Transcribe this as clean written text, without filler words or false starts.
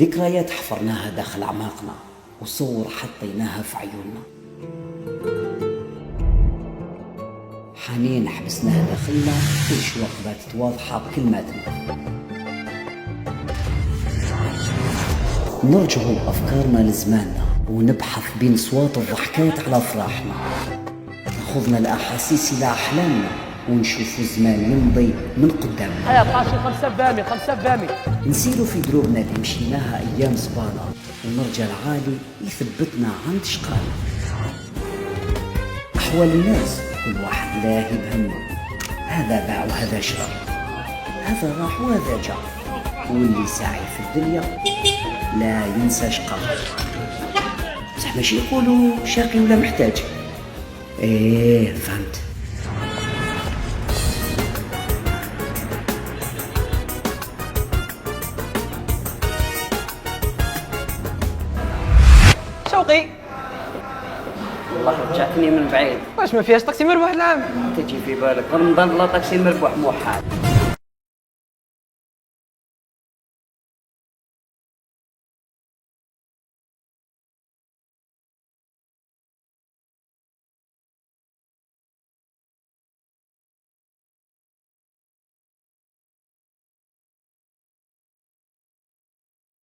ذكريات حفرناها داخل أعماقنا، وصور حطيناها في عيوننا، حنين حبسناها داخلنا، وأشواق باتت واضحة بكلماتنا. نرجع بأفكارنا لزماننا، ونبحث بين صوات الضحكات على أفراحنا، تاخذنا الأحاسيس إلى أحلامنا، ونشوف الزمان يمضي من قدامنا. هيا طاشي 5 بامي 5 بامي. نسيروا في دروبنا اللي مشيناها أيام صبانا، ونرجع العالي يثبتنا عند شقانا. أحوال الناس كل واحد لاهي بهمه، هذا باع وهذا شرى، هذا راح وهذا جاء، واللي ساعي في الدنيا لا ينسى شقاه. بصح ماشي يقولوا شاقي ولا محتاج. ايه فهمت. شوقي والله رجعتني من بعيد. واش ما فيهاش طاكسي مربوح العام؟ تجي في بالك رمضان بلا طاكسي مربوح موحد.